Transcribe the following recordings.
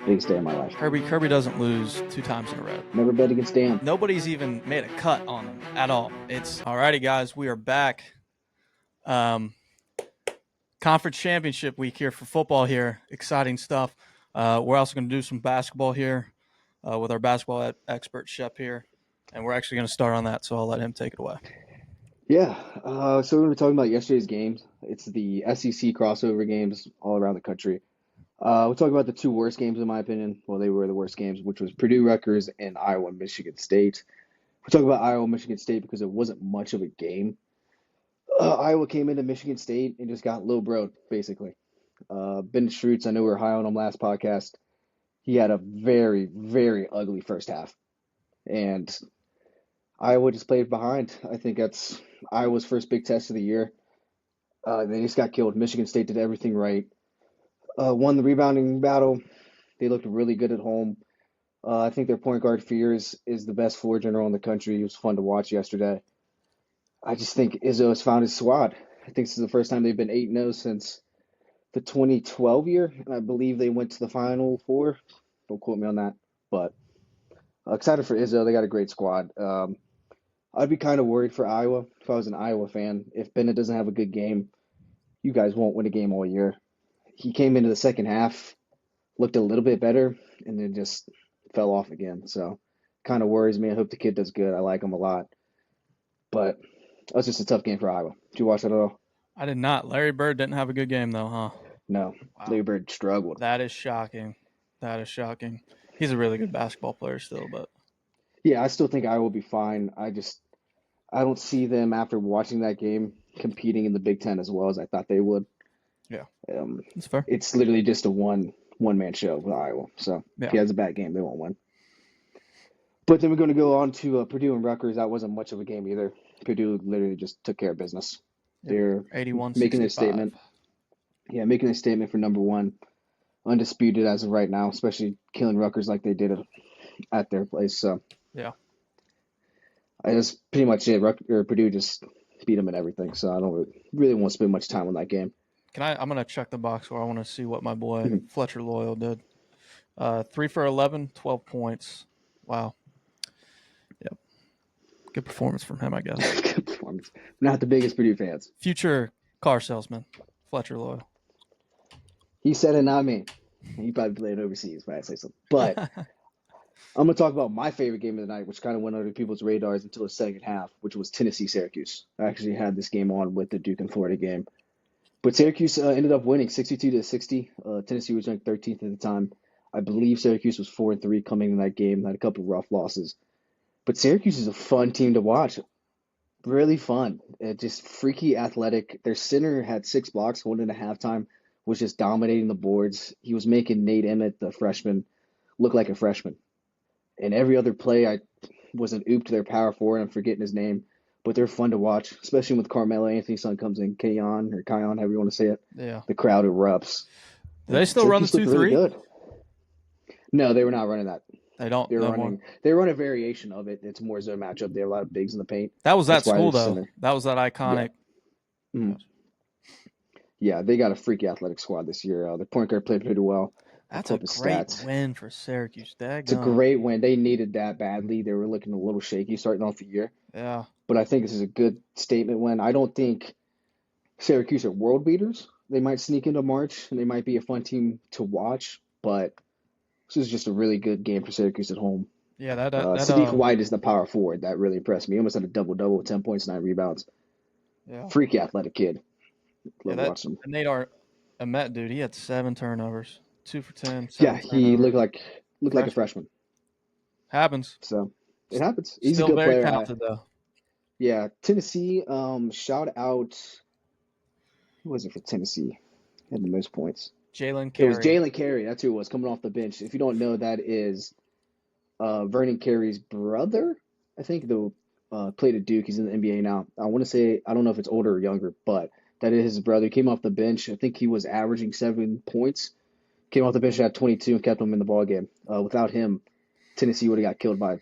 Biggest day of my life. Kirby doesn't lose 2 times in a row. Never bet against Dan. Nobody's even made a cut on him at all. It's alrighty, guys. We are back. Conference championship week here for football here. Exciting stuff. We're also going to do some basketball here with our basketball expert Shep here, and we're actually going to start on that. So I'll let him take it away. Yeah. So we're going to be talking about yesterday's games. It's the SEC crossover games all around the country. We'll talk about the 2 worst games, in my opinion. Well, they were the worst games, which was Purdue Rutgers and Iowa Michigan State. We'll talk about Iowa Michigan State because it wasn't much of a game. Iowa came into Michigan State and just got low-broed, basically. Ben Schrootz, I know we were high on him last podcast. He had a very, very ugly first half. And Iowa just played behind. I think that's Iowa's first big test of the year. They just got killed. Michigan State did everything right. Won the rebounding battle. They looked really good at home. I think their point guard Fears is the best floor general in the country. He was fun to watch yesterday. I just think Izzo has found his squad. I think this is the first time they've been 8-0 since the 2012 year, and I believe they went to the Final Four. Don't quote me on that, but excited for Izzo. They got a great squad. I'd be kind of worried for Iowa if I was an Iowa fan. If Bennett doesn't have a good game, you guys won't win a game all year. He came into the second half, looked a little bit better, and then just fell off again. So kind of worries me. I hope the kid does good. I like him a lot. But that was just a tough game for Iowa. Did you watch that at all? I did not. Larry Bird didn't have a good game, though, huh? No. Wow. Larry Bird struggled. That is shocking. He's a really good basketball player still, but yeah, I still think Iowa will be fine. I don't see them after watching that game competing in the Big Ten as well as I thought they would. Yeah, that's fair. It's literally just a one-man show with Iowa. So if he has a bad game, they won't win. But then we're going to go on to Purdue and Rutgers. That wasn't much of a game either. Purdue literally just took care of business. Yep. They're 81-65. Making their statement. Yeah, making their statement for number 1. Undisputed as of right now, especially killing Rutgers like they did at their place. So yeah, that's pretty much it. Purdue just beat them in everything. So I don't really want to spend much time on that game. I'm gonna check the box score. I want to see what my boy Fletcher Loyal did. 3 for 11, 12 points. Wow. Yep. Good performance from him, I guess. Good performance. Not the biggest Purdue fans. Future car salesman, Fletcher Loyal. He said it, not me. He probably played overseas, if I say so. But I'm going to talk about my favorite game of the night, which kind of went under people's radars until the second half, which was Tennessee-Syracuse. I actually had this game on with the Duke and Florida game. But Syracuse ended up winning 62-60. Tennessee was ranked 13th at the time. I believe Syracuse was 4-3 coming in that game. Had a couple of rough losses. But Syracuse is a fun team to watch. Really fun. Just freaky athletic. Their center had 6 blocks going into halftime. Was just dominating the boards. He was making Nate Emmett, the freshman, look like a freshman. And every other play, I was an oop to their power forward. I'm forgetting his name. But they're fun to watch, especially when Carmelo Anthony's son comes in, Kion, however you want to say it. Yeah. The crowd erupts. Do they still run the 2-3? Really good. No, they were not running that. They don't. They run a variation of it. It's more zone matchup. They have a lot of bigs in the paint. That was that school, though. Center. That was that iconic. Yeah. Mm-hmm. Yeah, they got a freaky athletic squad this year. The point guard played pretty well. That's a great win for Syracuse. It's a great win. They needed that badly. They were looking a little shaky starting off the year. Yeah. But I think this is a good statement win. I don't think Syracuse are world beaters. They might sneak into March, and they might be a fun team to watch. But this is just a really good game for Syracuse at home. Yeah, Sadiq White is the power forward. That really impressed me. He almost had a double-double with 10 points, 9 rebounds. Yeah. Freaky athletic kid. Love watching him. Nate Emmett, dude, he had 7 turnovers, 2 for 10. Yeah, he looked like a freshman. Happens. So it happens. He's still a good very player. Talented, though. Yeah, Tennessee. Shout out. Who was it for Tennessee? Had the most points. Jalen Carey. It was Jalen Carey. That's who it was coming off the bench. If you don't know, that is Vernon Carey's brother. I think the played at Duke. He's in the NBA now. I want to say, I don't know if it's older or younger, but that is his brother. He came off the bench. I think he was averaging 7 points. Came off the bench at 22 and kept him in the ballgame. Without him, Tennessee would have got killed by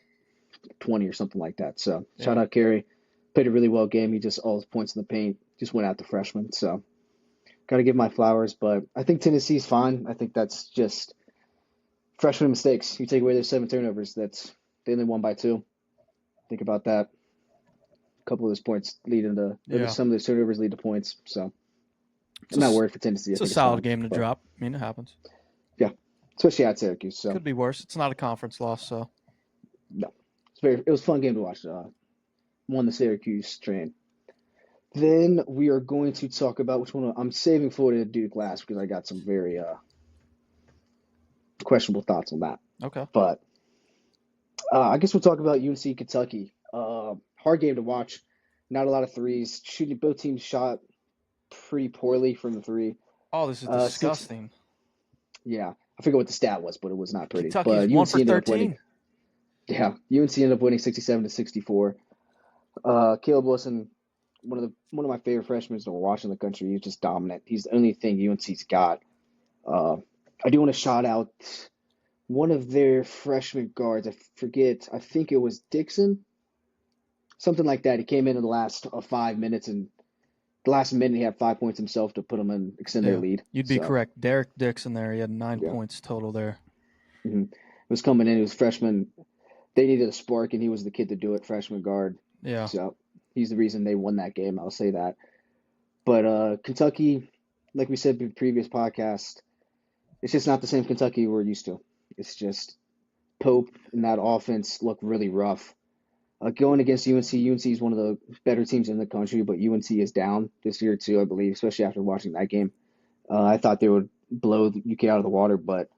20 or something like that. So shout out Carey. Played a really well game. He just, all his points in the paint, just went out to freshman. So got to give my flowers. But I think Tennessee's fine. I think that's just Freshman mistakes. You take away their 7 turnovers. They only won by 2. Think about that. A couple of those points lead into Yeah. some of those turnovers lead to points. So It's I'm not a, worried for Tennessee. I it's a think it's solid fine. game to But drop. I mean, it happens. yeah, especially at Syracuse. So Could be worse. It's not a conference loss, so. no, it was a fun game to watch. Won the Syracuse train. Then we are going to talk about which one I'm saving Florida to Duke last because I got some very questionable thoughts on that. Okay. But I guess we'll talk about UNC Kentucky. Hard game to watch. Not a lot of threes. Shooting both teams shot pretty poorly from the three. Oh, this is Six. disgusting. Yeah, I forget what the stat was, but it was not pretty. Kentucky's But 1 UNC for ended up winning. 13. Yeah, UNC ended up winning 67-64. Caleb Wilson, one of my favorite freshmen to watch in the country. He's just dominant. He's the only thing UNC's got. Uh, I do want to shout out one of their freshman guards. I forget. I think it was Dixon, something like that. He came in the last 5 minutes, and the last minute he had 5 points himself to put them in, extend their Yeah, lead. you'd be So correct. Derek Dixon there. He had 9 yeah, points total there. it was coming in. He was freshman. They needed a spark, and he was the kid to do it. Freshman guard. Yeah. So he's the reason they won that game. I'll say that. But Kentucky, like we said in the previous podcast, it's just not the same Kentucky we're used to. It's just Pope and that offense look really rough. Going against UNC, UNC is one of the better teams in the country, but UNC is down this year too, I believe, especially after watching that game. I thought they would blow the UK out of the water, but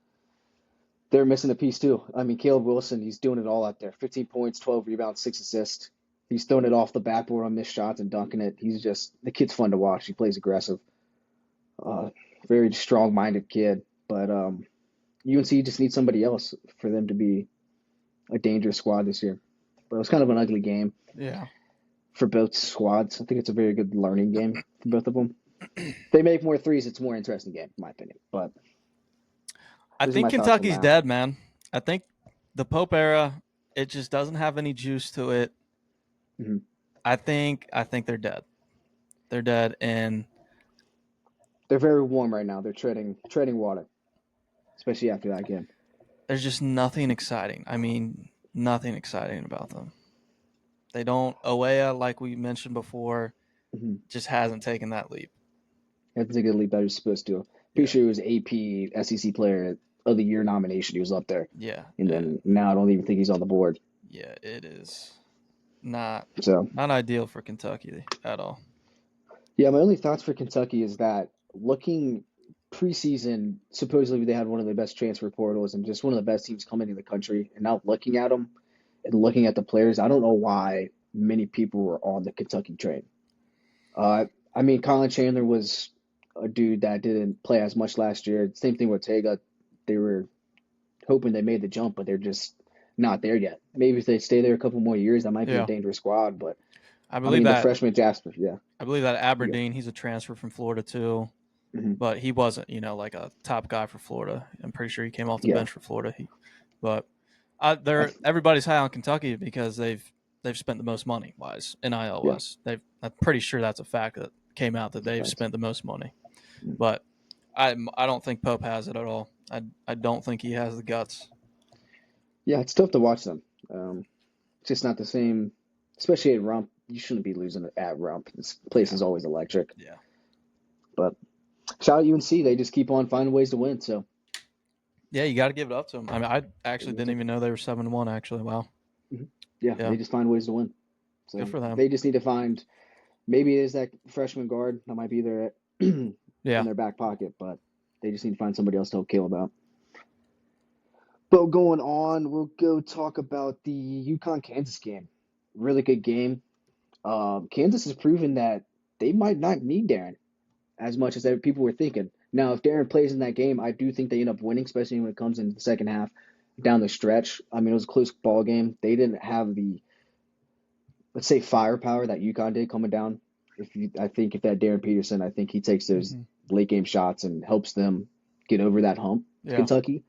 they're missing a piece too. I mean, Caleb Wilson, he's doing it all out there. 15 points, 12 rebounds, 6 assists. He's throwing it off the backboard on missed shots and dunking it. The kid's fun to watch. He plays aggressive. Uh, Very strong-minded kid. But UNC just needs somebody else for them to be a dangerous squad this year. But it was kind of an ugly game Yeah. for both squads. I think it's a very good learning game for both of them. If they make more threes, it's a more interesting game, in my opinion. But I those are think my thoughts on Kentucky's that. dead, man. I think the Pope era, it just doesn't have any juice to it. Mm-hmm. I think they're dead. They're dead, and They're very warm right now. They're treading water, especially after that game. there's just nothing exciting. I mean, nothing exciting about them. They don't. Oea, like we mentioned before, Mm-hmm. just hasn't taken that leap. I think a leap better is supposed to. Pretty Yeah. sure he was AP SEC Player of the Year nomination. He was up there, Yeah. and then now I don't even think he's on the board. Yeah, it is not So ideal for Kentucky at all. yeah, my only thoughts for Kentucky is that looking preseason, supposedly they had one of the best transfer portals and just one of the best teams coming in the country. And now looking at them and looking at the players, I don't know why many people were on the Kentucky train. I mean, Colin Chandler was a dude that didn't play as much last year. Same thing with Tega. They were hoping they made the jump, but they're just not there yet. Maybe if they stay there a couple more years, that might be a Yeah. dangerous squad. But I I believe mean, the that freshman Jasper, yeah. Aberdeen, he's a transfer from Florida too, Hmm. but he wasn't, like a top guy for Florida. I'm pretty sure he came off the Yeah. bench for Florida. But I, everybody's high on Kentucky because they've spent the most money wise, NIL yeah. wise. I'm pretty sure that's a fact that came out that they've Thanks. spent the most money. Mm. But I don't think Pope has it at all. I don't think he has the guts. Yeah, it's tough to watch them. It's just not the same, especially at Rump. You shouldn't be losing it at Rump. This place is always electric. Yeah. But shout out UNC. They just keep on finding ways to win. So Yeah, you got to give it up to them. I mean, I actually they didn't do. even know they were 7-1. Actually, wow. Mhm. Yeah, Yeah, they just find ways to win. So good for them. they just need to find. Maybe it is that freshman guard that might be there in Yeah, their back pocket, but they just need to find somebody else to kill about. But going on, we'll go talk about the UConn Kansas game. Really good game. Kansas has proven that they might not need Darren as much as people were thinking. Now, if Darren plays in that game, I do think they end up winning, especially when it comes into the second half down the stretch. I mean, it was a close ball game. They didn't have the, let's say, firepower that UConn did coming down. I think if that Darren Peterson, I think he takes those late game shots and helps them get over that hump, yeah, Kentucky.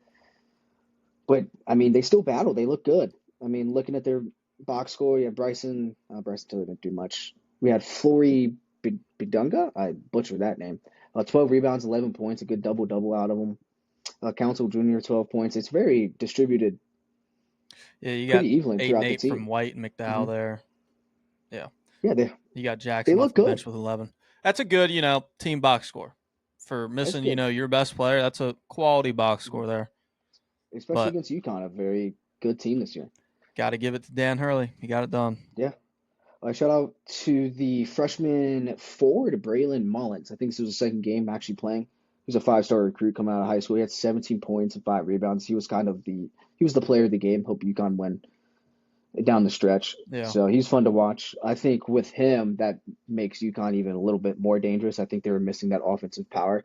But I mean, they still battle. They look good. I mean, looking at their box score, you have Bryson Tiller didn't do much. We had Flory Bidunga. I butchered that name. 12 rebounds, 11 points, a good double-double out of him. Council Jr. 12 points. It's very distributed, Yeah, you got pretty evenly 8 and throughout the 8 from team. White and McDowell Hmm. there. Yeah. Yeah, You got they Jackson off look the good. bench with 11. That's a good, team box score. For That's missing, good. your best player, that's a quality box Mhm. score there. Especially But against UConn, a very good team this year. got to give it to Dan Hurley. He got it done. Yeah. Shout out to the freshman forward, Braylon Mullins. I think this was the second game actually playing. He was a five-star recruit coming out of high school. He had 17 points and 5 rebounds. He was the player of the game. Hope UConn win down the stretch. Yeah. So he's fun to watch. I think with him, that makes UConn even a little bit more dangerous. I think they were missing that offensive power.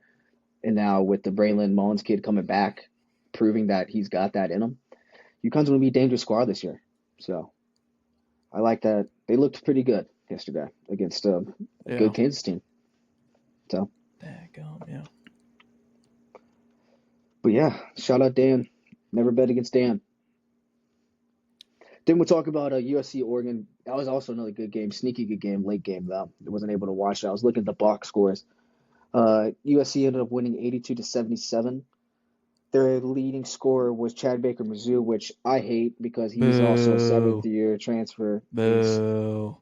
And now with the Braylon Mullins kid coming back, proving that he's got that in him, UConn's going to be a dangerous squad this year. So I like that. They looked pretty good yesterday against a Yeah. good Kansas team. So, Daggum, yeah. but yeah, shout out Dan. Never bet against Dan. Then we'll talk about USC Oregon. That was also another good game, sneaky good game, late game though. I wasn't able to watch it. I was looking at the box scores. USC ended up winning 82-77. Their leading scorer was Chad Baker Mizzou, which I hate because he's also a seventh Boo. year transfer. Boo.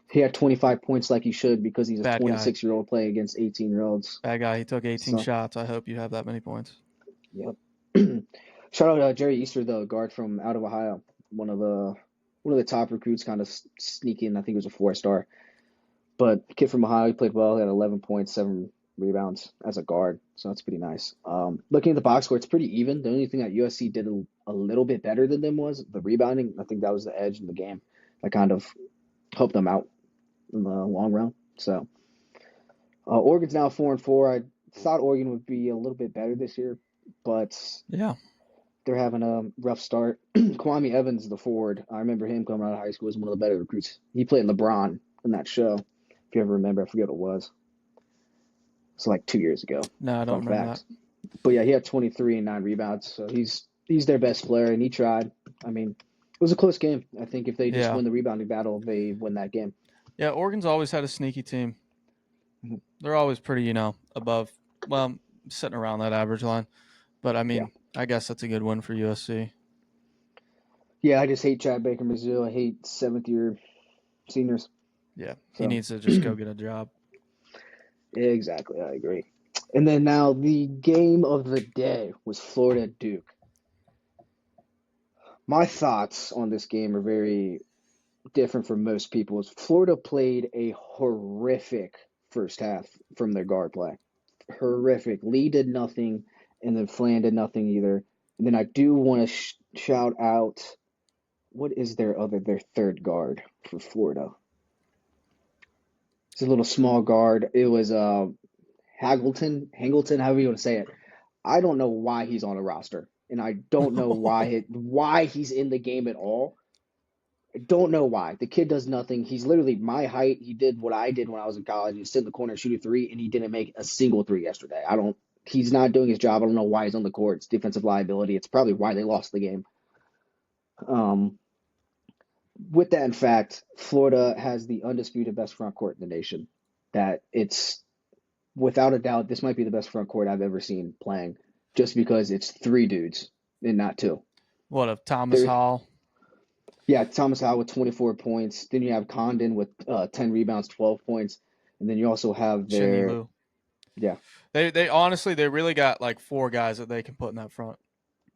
He had 25 points like he should because he's a Bad guy. 26-year-old playing against 18-year-olds. Bad guy. He took 18 So, shots. I hope you have that many points. yep. Shout out Jerry Easter, the guard from out of Ohio, one of the top recruits, kind of sneaking. I think he was a 4-star, but kid from Ohio, he played well. He had 11 points, 7 rebounds as a guard, so that's pretty nice. Looking at the box score, it's pretty even. The only thing that USC did a little bit better than them was the rebounding. I think that was the edge in the game that kind of helped them out in the long run. So Oregon's now 4-4. I thought Oregon would be a little bit better this year, but Yeah. they're having a rough start. Kwame Evans, the forward, I remember him coming out of high school as one of the better recruits. He played LeBron in that show. If you ever remember, I forget what it was. It's like 2 years ago. No, I don't Fun remember that. fact. But yeah, he had 23 and 9 rebounds, so he's their best player, and he tried. I mean, it was a close game. I think if they just Yeah. win the rebounding battle, they win that game. Yeah, Oregon's always had a sneaky team. Mhm. They're always pretty, above, well, sitting around that average line. But I Yeah, mean, I guess that's a good win for USC. yeah. I just hate Chad Baker Mizzou. I hate seventh year seniors. Yeah, he So needs to just go get a job. exactly, I agree. And then now the game of the day was Florida Duke. My thoughts on this game are very different from most people's. Florida played a horrific first half from their guard play. Horrific. Lee did nothing, and then Flan did nothing either. And then I do want to shout out, what is their third guard for Florida? It's a little small guard. It was Hangleton, however you want to say it. I don't know why he's on a roster, and I don't know why he's in the game at all. I don't know why. The kid does nothing. He's literally my height. He did what I did when I was in college. He sit in the corner and shoot a three, and he didn't make a single three yesterday. I don't. He's not doing his job. I don't know why he's on the court. It's defensive liability. It's probably why they lost the game. Um, with that in fact, Florida has the undisputed best front court in the nation. That it's without a doubt, this might be the best front court I've ever seen playing, just because it's three dudes and not two. What of Thomas There, Hall, yeah, Thomas Howell with 24 points. Then you have Condon with 10 rebounds, 12 points, and then you also have Shinny their Lou? yeah, They honestly they really got like four guys that they can put in that front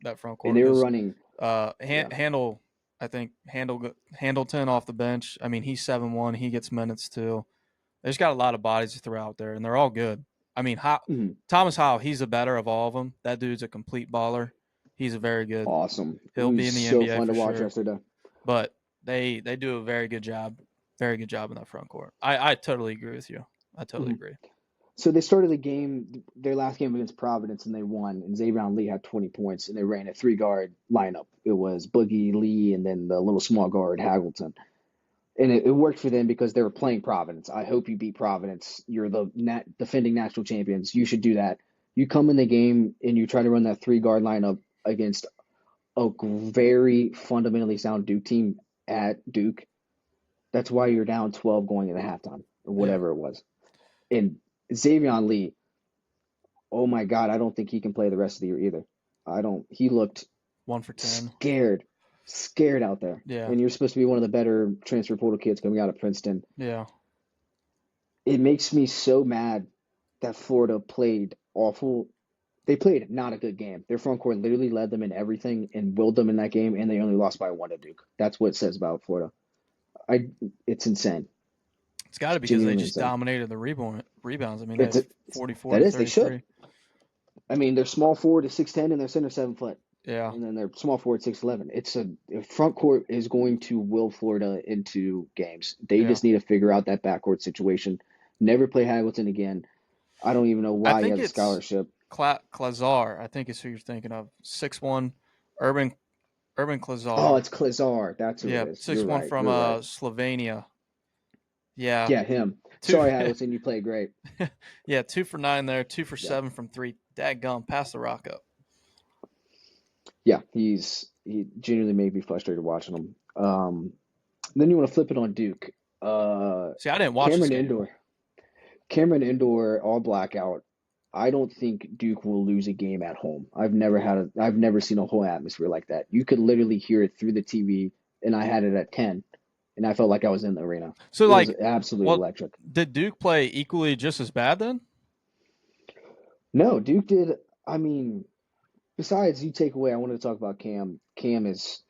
and court they were because running yeah. Handle, I think Handleton off the bench. I mean, he's 7-1. He gets minutes too. They just got a lot of bodies to throw out there, and they're all good. I mean, Mhm. Thomas Howell, he's the better of all of them. That dude's a complete baller. He's a very good. Awesome. It He'll be was in the so NBA fun to for watch sure. yesterday. But they do a very good job in that front court. I totally agree with you. I totally Mhm. agree. So they started the game, their last game against Providence, and they won. And Xavier Lee had 20 points, and they ran a three-guard lineup. It was Boogie Lee and then the little small guard Haggleton. And it worked for them because they were playing Providence. I hope you beat Providence. You're the defending national champions. You should do that. You come in the game and you try to run that three-guard lineup against a very fundamentally sound Duke team at Duke. That's why you're down 12 going into halftime or Yeah. whatever it was. And Xavier Lee, oh my God, I don't think he can play the rest of the year either. He looked 1 for 10. scared out there. Yeah, And you're supposed to be one of the better transfer portal kids coming out of Princeton. yeah, It makes me so mad that Florida played awful. They played not a good game. Their front court literally led them in everything and willed them in that game, and they only lost by one to Duke. That's what it says about Florida. It's insane. it's got to be because they Genuinely just insane. dominated the rebounds. I mean, they It's have a, 44 that to is, they should. 33. I mean, their small forward is 6'10" and their center 7 foot. Yeah, And then their small forward 6'11". The front court is going to will Florida into games. They yeah. just need to figure out that backcourt situation. Never play Hamilton again. I don't even know I why he think has a it's scholarship. Klazar. I think is who you're thinking of. 6'1", Urban Oh, Klazar. it's Klazar. That's who it Yeah, is. You're 6'1" right. from You're right. Slovenia. Yeah, Yeah, him. two. Sorry, Hamilton. You played great. Yeah, 2 for 9 there. Two for Yeah, 7 from three. Dadgum, pass the rock up. yeah. He genuinely made me frustrated watching him. Then you want to flip it on Duke. See, I didn't watch this Cameron game. Indoor. Cameron Indoor all blackout. I don't think Duke will lose a game at home. I've never seen a whole atmosphere like that. You could literally hear it through the TV, and I had it at 10, and I felt like I was in the arena. So, It was like, absolutely what electric. did Duke play equally just as bad then? No, Duke did. I mean, besides you take away, I wanted to talk about Cam. Cam is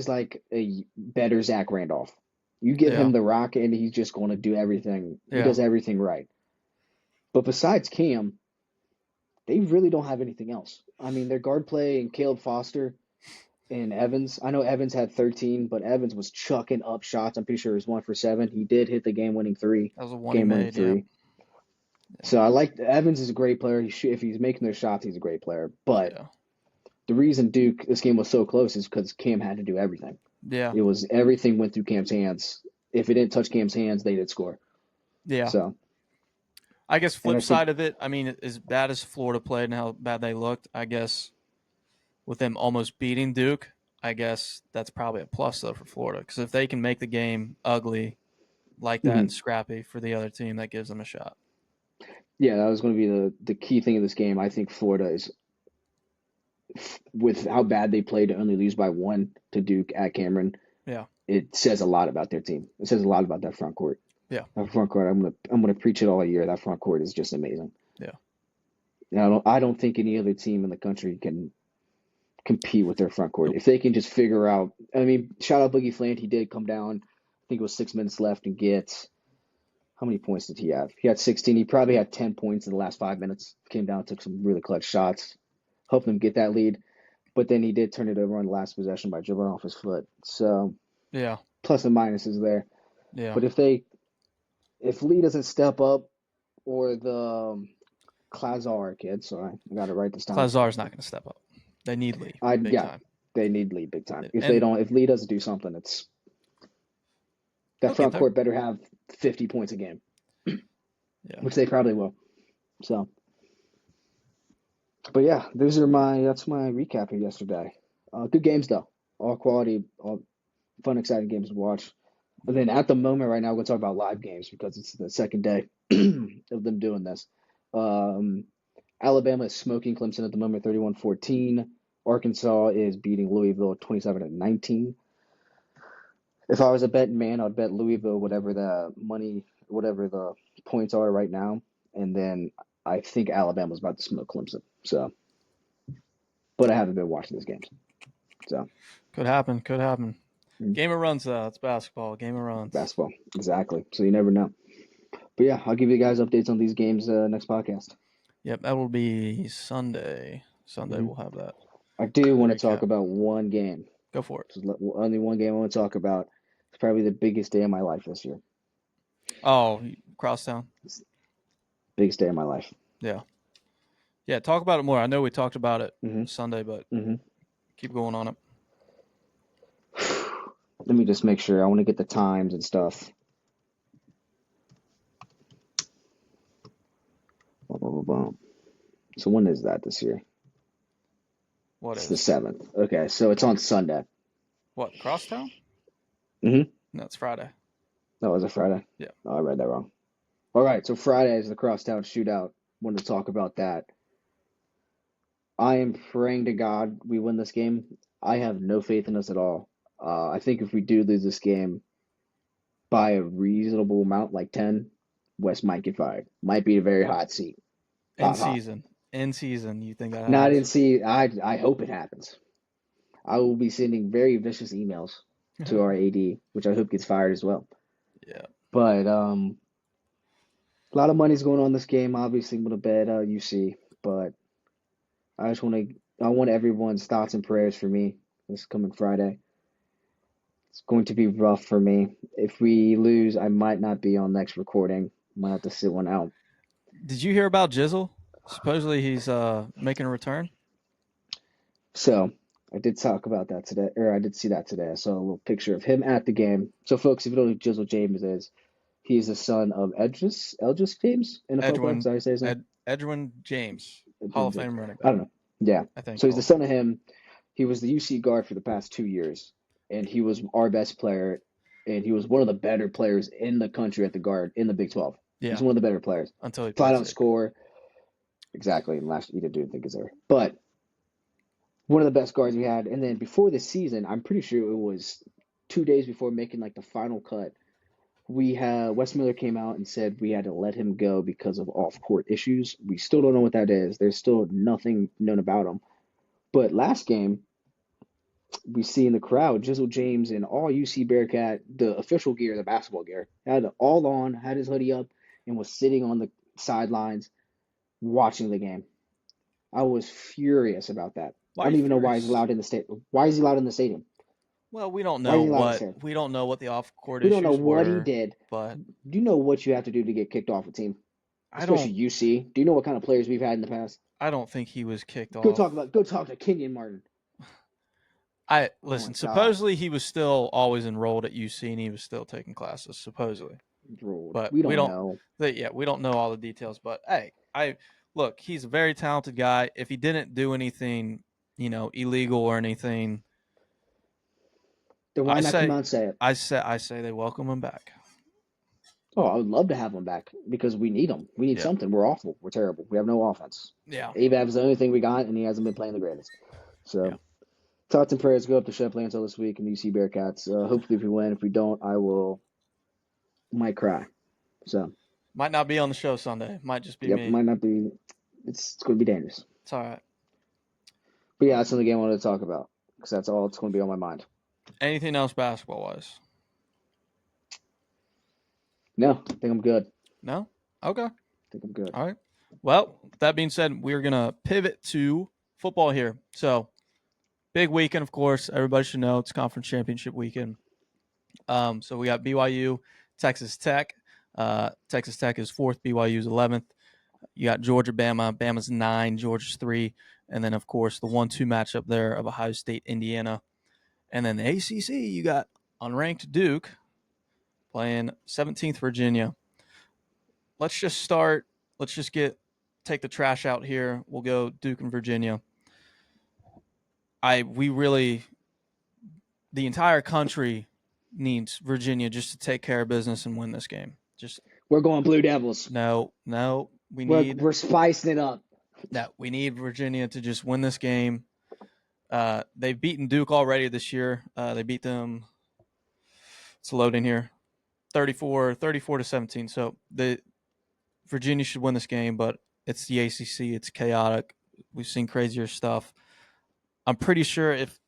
like a better Zach Randolph. You give Yeah, him the rock, and he's just going to do everything. He yeah. does everything right. But besides Cam, they really don't have anything else. I mean, their guard play and Caleb Foster and Evans. I know Evans had 13, but Evans was chucking up shots. I'm pretty sure it was 1 for 7. He did hit the That was the one he game winning made. Yeah, three. So I like Evans is a great player. If he's making their shots, he's a great player. But yeah, the reason this game was so close is because Cam had to do everything. yeah, It was everything went through Cam's hands. If it didn't touch Cam's hands, they did score. yeah. So, I guess and flip I think, side of it, I mean, as bad as Florida played and how bad they looked, I guess with them almost beating Duke, I guess that's probably a plus though for Florida because if they can make the game ugly like that mhm. and scrappy for the other team, that gives them a shot. Yeah, that was going to be the key thing in this game. I think Florida is with how bad they played to only lose by one to Duke at Cameron. Yeah, It says a lot about their team. It says a lot about that front court. yeah, That front court, I'm gonna preach it all year. That front court is just amazing. yeah. And I don't think any other team in the country can compete with their front court. Nope. If they can just figure out, I mean, shout out Boogie Flant. He did come down. I think it was 6 minutes left and get how many points did he have? He had 16. He probably had 10 points in the last 5 minutes. Came down, took some really clutch shots, helped them get that lead. But then he did turn it over on the last possession by dribbling off his foot. So Yeah, plus and minuses there. yeah. But if Lee doesn't step up or the Klazar kid, sorry, I got to write this down. Klazar's not going to step up. They need Lee big Yeah, time. they need Lee big time. And If Lee doesn't do something, it's that he'll get front there. court better have 50 points a game, Yeah. which they probably will. So, but yeah, that's my recap of yesterday. Good games though, all quality, all fun, exciting games to watch. And then at the moment right now, we're going to talk about live games because it's the second day of them doing this. Um, Alabama is smoking Clemson at the moment, 31-14. Arkansas is beating Louisville 27-19. If I was a betting man, I'd bet Louisville whatever the points are right now, and then I think Alabama's about to smoke Clemson. So, but I haven't been watching these games. So, Could happen. Could happen. mm, Game of runs, though. It's basketball. Game of runs. basketball, exactly. So you never know. But yeah, I'll give you guys updates on these games next podcast. Yep, that will be Sunday. Sunday hmm we'll have that. I do want to talk Recap. about one game. Go for it. Only one game I want to talk about. It's probably the biggest day of my life this year. Oh, Crosstown. Biggest day of my life. Yeah. Yeah, talk about it more. I know we talked about it hmm Sunday, but hmm keep going on it. Let me just make sure. I want to get the times and stuff. Blah, blah, blah, blah. So when is that this year? What It's the is? 7th. Okay, so it's on Sunday. What, Crosstown? hmm No, it's Friday. That was a Friday. Yeah. Oh, I read that wrong. All right, so Friday is the Crosstown Shootout. Wanted to talk about that. I am praying to God we win this game. I have no faith in us at all. I think if we do lose this game by a reasonable amount, like 10, West might get fired. Might be a very hot seat. In Hot, hot. season. In season, you think that Not in happens? see. I hope it happens. I will be sending very vicious emails to our AD, which I hope gets fired as well. Yeah. But a lot of money's going on this game. Obviously, with a bad UC, but I want everyone's thoughts and prayers for me this coming Friday. It's going to be rough for me. If we lose, I might not be on next recording. Might have to sit one out. Did you hear about Jizzle? Supposedly he's making a return. So I did talk about that today, or I did see that today. I saw a little picture of him at the game. So, folks, if you don't know who Jizzle James is, he's the son of Edris James, NFL player. Edwin Sorry, say his name. Edwin James, Hall Edwin of James. Fame running I back. don't know. Yeah. I think So he's Hall the of son Fame. of him. He was the UC guard for the past 2 years, and he was our best player, and he was one of the better players in the country at the guard in the Big 12. He's Yeah, one of the better players. until he Flat played out sick. score. Exactly. And last year, didn't think it's there. But one of the best guards we had. And then before this season, I'm pretty sure it was 2 days before making like the final cut. We had Wes Miller came out and said we had to let him go because of off-court issues. We still don't know what that is. There's still nothing known about him. But last game, we see in the crowd Jizzle James in all UC Bearcat, the official gear, the basketball gear, had it all on, had his hoodie up, and was sitting on the sidelines watching the game. I was furious about that. Why I are don't you even know why he's furious? allowed in the state. Why is he allowed in the stadium? Well, we don't Why is know he allowed to what say? we don't know what the off court We don't know issues what he were, did. but Do you know what you have to do to get kicked off a team, I especially don't UC? Do you know what kind of players we've had in the past? I don't think he was kicked off. Go talk to Kenyon Martin. I Oh my listen. God, Supposedly he was still always enrolled at UC and he was still taking classes. Supposedly, Lord, but we we don't don't. know. We don't know all the details. But hey, I look. He's a very talented guy. If he didn't do anything, illegal or anything, Then why I not come out say, and say it? I say they welcome him back. Oh, I would love to have him back because we need him. We need Yeah, something. We're awful. We're terrible. We have no offense. yeah, Avab's the only thing we got, and he hasn't been playing the greatest. yeah. So, thoughts and prayers go up to Shep Lancel this week and UC Bearcats. Hopefully, if we win. If we don't, I might cry. So, Might not be on the show Sunday. Might just be yep, me. might not be. It's going to be dangerous. It's all right. But yeah, that's another game I wanted to talk about because that's all it's going to be on my mind. Anything else basketball wise? No, I think I'm good. No. Okay. I think I'm good. All right. Well, that being said, we're gonna pivot to football here. So big weekend, of course. Everybody should know it's conference championship weekend. So we got BYU, Texas Tech. Texas Tech is fourth, BYU's 11th. You got Georgia, Bama. Bama's 9, Georgia's 3. And then, of course, the 1-2 matchup there of Ohio State, Indiana. And then the ACC, you got unranked Duke playing 17th Virginia. Let's just start. Let's just take the trash out here. We'll go Duke and Virginia. The entire country needs Virginia just to take care of business and win this game. Just We're going Blue Devils. no, We're spicing it up. we need Virginia to just win this game. They've beaten Duke already this year. They beat them. It's loading here, 34-17. So the Virginia should win this game, but it's the ACC. It's chaotic. We've seen crazier stuff. I'm pretty sure if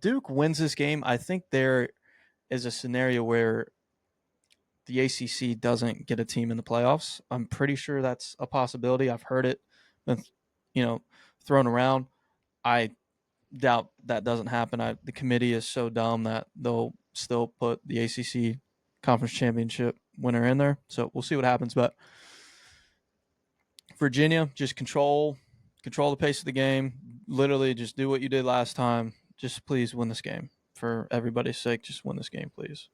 Duke wins this game, I think there is a scenario where the ACC doesn't get a team in the playoffs. I'm pretty sure that's a possibility. I've heard it, been, thrown around. I doubt that doesn't happen. The committee is so dumb that they'll still put the ACC conference championship winner in there. So we'll see what happens. But Virginia, just control the pace of the game. Literally, just do what you did last time. Just please win this game for everybody's sake. Just win this game, please.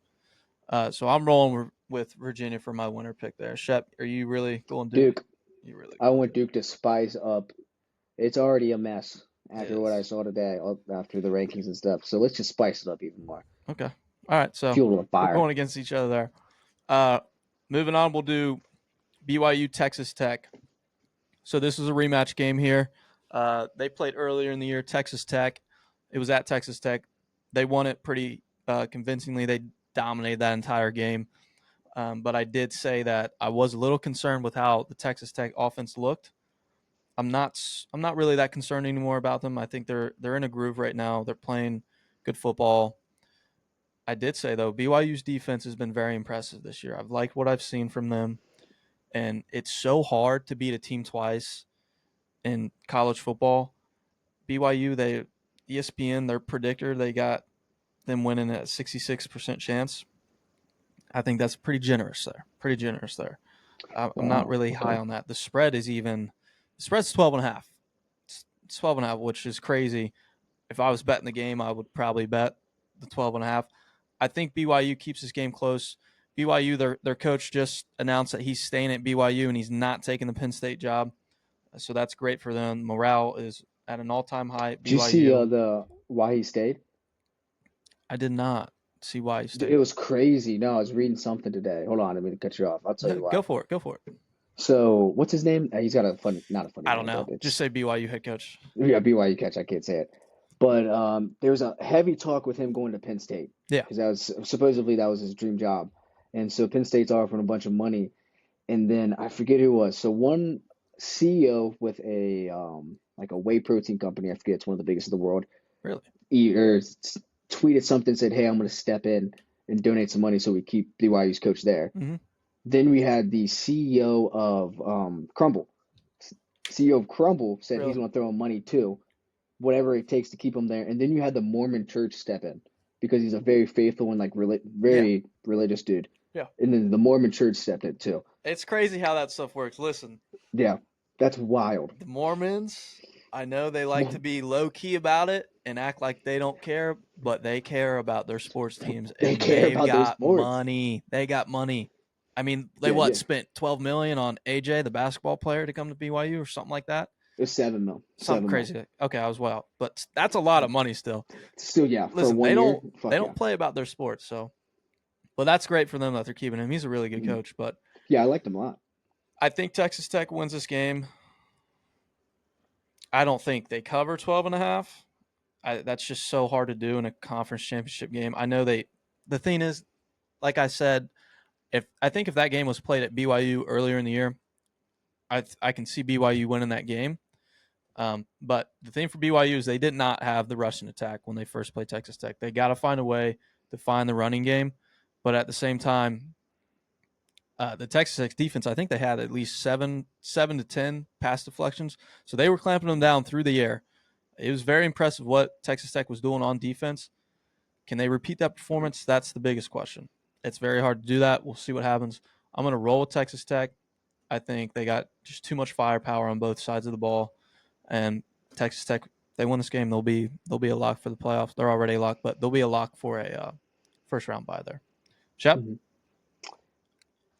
So I'm rolling with Virginia for my winner pick there. Shep, are you really going Duke? Duke. You really I going want Duke to spice up. It's already a mess after what I Yes. saw today, after the rankings and stuff. So let's just spice it up even more. Okay. All right. So Fuel the we're fire. going against each other there. Moving on, we'll do BYU Texas Tech. So this is a rematch game here. They played earlier in the year, Texas Tech. It was at Texas Tech. They won it pretty convincingly. They dominated that entire game. But I did say that I was a little concerned with how the Texas Tech offense looked. I'm not really that concerned anymore about them. I think they're in a groove right now. They're playing good football. I did say though, BYU's defense has been very impressive this year. I've liked what I've seen from them, and it's so hard to beat a team twice in college football. BYU, they ESPN, their predictor, they got them winning at 66% chance. I think that's pretty generous there. Pretty generous there. I'm not Wow. really high Okay. on that. The spread's 12 and a half. It's 12 and a half, which is crazy. If I was betting the game, I would probably bet the 12 and a half. I think BYU keeps this game close. BYU, their coach just announced that he's staying at BYU and he's not taking the Penn State job. So that's great for them. Morale is at an all-time high at Did you see BYU. the why he stayed? I did not see why he It stayed. was crazy. No, I was reading something today. Hold on, I'm gonna cut you off. I'll tell No, you why. go for it. Go for it. So, what's his name? He's got a funny, not a funny I don't name, know. but Just it's say BYU head coach. yeah, BYU catch. I can't say it. But there was a heavy talk with him going to Penn State Yeah. because that was supposedly that was his dream job, and so Penn State's offering a bunch of money, and then I forget who it was. So one CEO with a like a whey protein company, I forget, it's one of the biggest in the world, Really? tweeted something, said, "Hey, I'm going to step in and donate some money so we keep BYU's coach there." Mm-hmm. Then we had the CEO of Crumble. CEO of Crumble said he's Really? going to throw him money too, whatever it takes to keep him there. And then you had the Mormon Church step in because he's a very faithful and like Yeah. very religious dude. Yeah. And then the Mormon Church stepped in too. It's crazy how that stuff works. Listen, Yeah, that's wild. the Mormons, I know they like to be low key about it and act like they don't care, but they care about their sports teams They and care they've about their got sports. money. They got money. I mean, they Yeah, what yeah. spent 12 million on AJ, the basketball player, to come to BYU or something like that. It's 7 mil, Something 7 mil. crazy. Okay, I was well, but that's a lot of money still. Still, yeah, for Listen, 1 year, they fuck yeah. don't play about their sports, so but that's great for them that they're keeping him. He's a really good Mhm. coach, but Yeah, I liked him a lot. I think Texas Tech wins this game. I don't think they cover 12 and a half. That's just so hard to do in a conference championship game. I know they. The thing is, like I said, if that game was played at BYU earlier in the year, I can see BYU winning that game. But the thing for BYU is they did not have the rushing attack when they first played Texas Tech. They got to find a way to find the running game, but at the same time, the Texas Tech defense, I think they had at least seven to 10 pass deflections, so they were clamping them down through the air. It was very impressive what Texas Tech was doing on defense. Can they repeat that performance? That's the biggest question. It's very hard to do that. We'll see what happens. I'm going to roll with Texas Tech. I think they got just too much firepower on both sides of the ball, and Texas Tech, they win this game, they'll be a lock for the playoffs. They're already a lock, but they'll be a lock for a first round bye there. Shep, Mhm.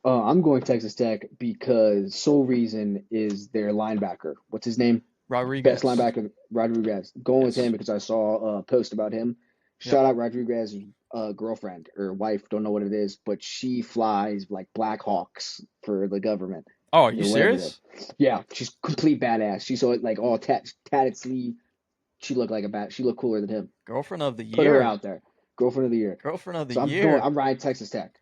I'm going Texas Tech because sole reason is their linebacker. What's his name? Best Rodriguez. linebacker, Rodriguez. Going with him Yes. because I saw a post about him. Yep. Shout out Rodriguez's girlfriend or wife, don't know what it is, but she flies like Black Hawks for the government Oh, are you or whatever it is. serious? Yeah, she's complete badass. She saw it like all tatted sleeve. She looked like a bat. She looked cooler than him. Girlfriend of the Put her year. out there. Girlfriend of the year. Girlfriend of the So I'm going. year. I'm riding Texas Tech,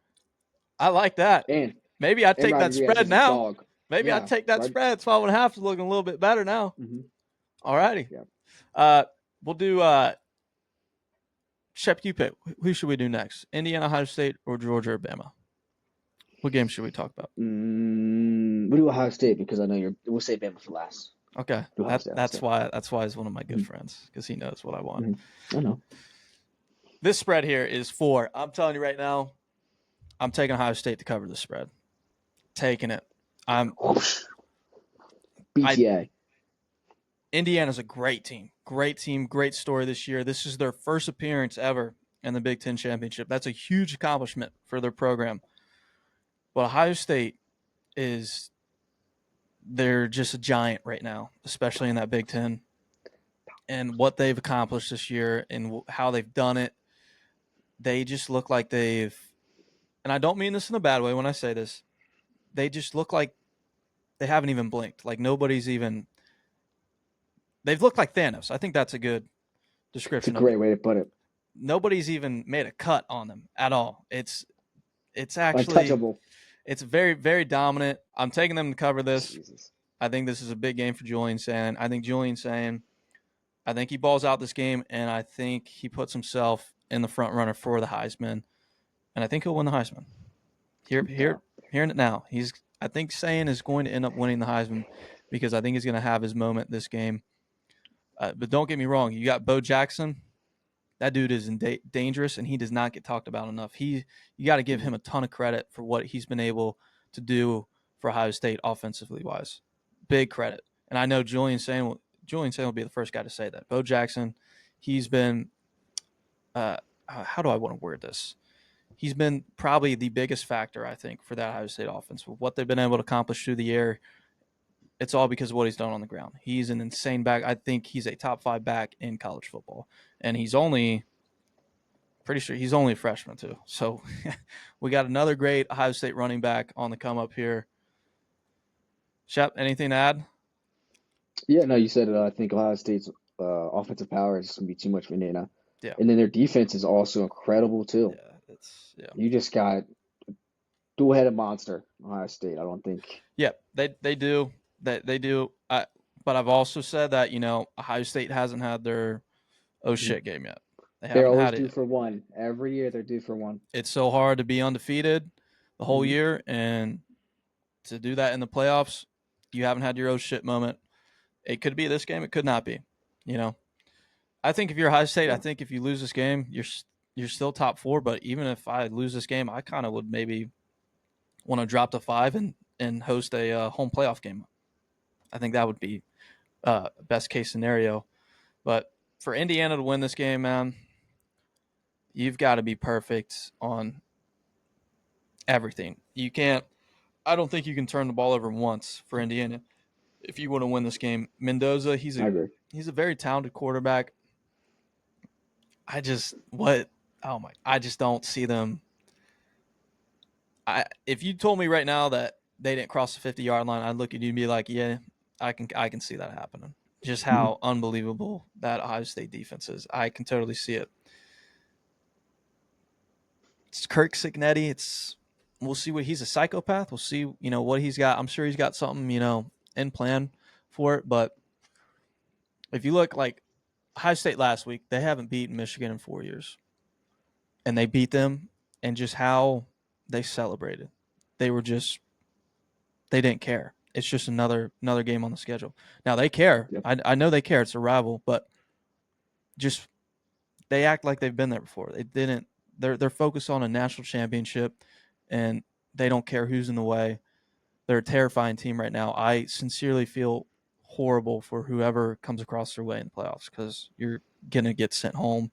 I like that. and Maybe I take that Rodriguez spread is a now. dog. Maybe I Yeah, take that right. spread. 12 and a half is looking a little bit better now. Hmm. All righty. Yeah. We'll do Shep, you pick. Who should we do next? Indiana, Ohio State, or Georgia, or Bama? What game should we talk about? We'll do Ohio State because I know you're. We'll save Bama for last. Okay, Do Ohio State. Ohio that's State. why he's one of my good Mhm. friends because he knows what I want. I know. This spread here is 4. I'm telling you right now, I'm taking Ohio State to cover the spread. Taking it. Whoosh. I BTA. Indiana's a great team. Great team, great story this year. This is their first appearance ever in the Big Ten Championship. That's a huge accomplishment for their program. But Ohio State they're just a giant right now, especially in that Big Ten. And what they've accomplished this year and how they've done it, they just look like and I don't mean this in a bad way when I say this, they just look like they haven't even blinked. Like nobody's even they've looked like Thanos. I think that's a good It's a description of great it. way to put it. Nobody's even made a cut on them at all. It's actually Untouchable. it's very very dominant. I'm taking them to cover this. Jesus. I think this is a big game for Julian Sand. I think he balls out this game, and I think he puts himself in the front runner for the Heisman, and I think he'll win the Heisman. Yeah. Hearing it now. I think Sand is going to end up winning the Heisman because I think he's going to have his moment this game. But don't get me wrong, you got Bo Jackson. That dude is dangerous, and he does not get talked about enough. You got to give him a ton of credit for what he's been able to do for Ohio State offensively wise. Big credit, and I know Julian Sand will be the first guy to say that. Bo Jackson, he's been how do I want to word this? He's been probably the biggest factor, I think, for that Ohio State offense. For what they've been able to accomplish through the air, it's all because of what he's done on the ground. He's an insane back. I think he's a top 5 back in college football, and he's only pretty sure he's only a freshman too. So we got another great Ohio State running back on the come up here. Shep, anything to add? Yeah, no, you said I think Ohio State's offensive power is going to be too much for Indiana. Yeah, And then their defense is also incredible too. yeah. You just got dual-headed monster, Ohio State. I don't think. Yeah, they do. They do. But I've also said that, Ohio State hasn't had their oh shit game yet. They They're haven't always had it due yet. for one. Every year they're due for one. It's so hard to be undefeated the whole Mhm. year, and to do that in the playoffs, you haven't had your oh shit moment. It could be this game. It could not be. You know, I think if you're Ohio State, I Yeah. think if you lose this game, you're still top 4. But even if I lose this game, I kind of would maybe want to drop to 5 and host a home playoff game. I think that would be best case scenario. But for Indiana to win this game, man, you've got to be perfect on everything. You can't. I don't think you can turn the ball over once for Indiana if you want to win this game. Mendoza, I agree. he's a very talented quarterback. I just what oh my I just don't see them. If you told me right now that they didn't cross the 50-yard line, I'd look at you and be like, yeah, I can see that happening. Just Mhm. how unbelievable that Ohio State defense is. I can totally see it. It's Kirk Signetti. We'll see what he's a psychopath. We'll see, what he's got. I'm sure he's got something, in plan for it. But if you look like Ohio State last week, they haven't beaten Michigan in 4 years. And they beat them, and just how they celebrated. They were just they didn't care. It's just another game on the schedule. Now they care. Yep. I know they care. It's a rival, but just they act like they've been there before. They didn't. They're focused on a national championship, and they don't care who's in the way. They're a terrifying team right now. I sincerely feel horrible for whoever comes across their way in the playoffs because you're gonna get sent home,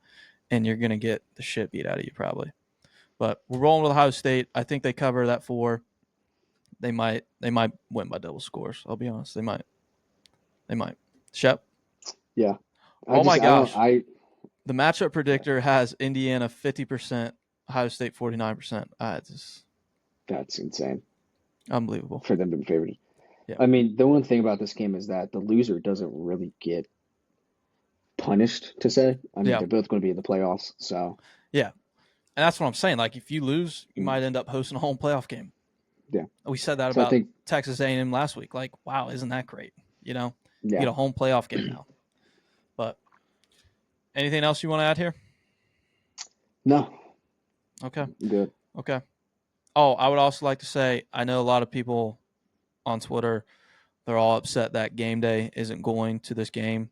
and you're gonna get the shit beat out of you probably. But we're rolling with Ohio State. I think they cover that 4. They might win by double scores. I'll be honest. They might. They might. Shep. Yeah. Oh my I don't gosh. I The matchup predictor has Indiana 50%, Ohio State 49%. That's insane Unbelievable. for them to be favored. Yeah. I mean, the one thing about this game is that the loser doesn't really get punished to say. I mean, Yeah. they're both going to be in the playoffs, so Yeah. And that's what I'm saying. Like if you lose, you mm, might end up hosting a home playoff game. yeah. We said that So I about think Texas A&M last week. Like, wow, isn't that great? You yeah. get a home playoff game now. But anything else you want to add here? No, Okay. good. Okay. Oh, I would also like to say I know a lot of people on Twitter, they're all upset that game day isn't going to this game.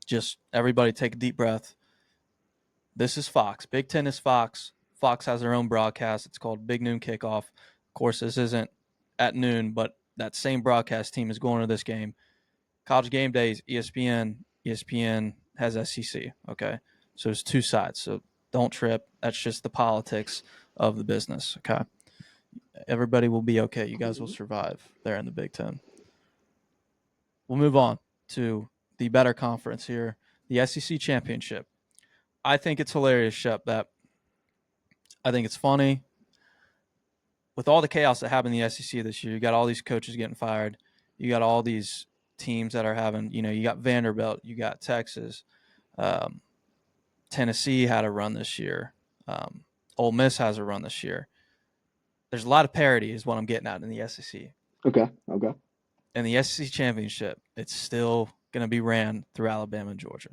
Just everybody take a deep breath. This is Fox. Big Ten is Fox. Fox has their own broadcast. It's called Big Noon Kickoff. Of course, this isn't at noon, but that same broadcast team is going to this game. College Game Days, ESPN. ESPN has SEC. Okay. So there's two sides. So don't trip. That's just the politics of the business. Okay. Everybody will be okay. You guys will survive there in the Big Ten. We'll move on to the better conference here, the SEC Championship. I think it's hilarious, Shep, that I think it's funny. With all the chaos that happened in the SEC this year, you got all these coaches getting fired. You got all these teams that are having, you got Vanderbilt, you got Texas, um, Tennessee had a run this year, Ole Miss has a run this year. There's a lot of parity, is what I'm getting at in the SEC. Okay. In the SEC championship, it's still going to be ran through Alabama and Georgia.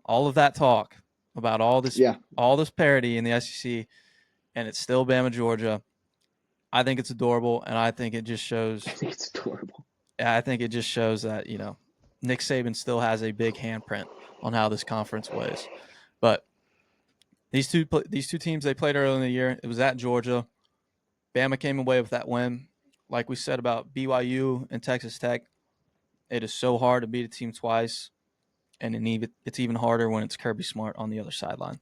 All of that talk about all this parity in the SEC, and it's still Bama, Georgia. I think it's adorable, and I think it just shows. I think it's adorable. I think it just shows that Nick Saban still has a big handprint on how this conference plays. But these two teams, they played early in the year. It was at Georgia. Bama came away with that win. Like we said about BYU and Texas Tech, it is so hard to beat a team twice, and it's even harder when it's Kirby Smart on the other sideline.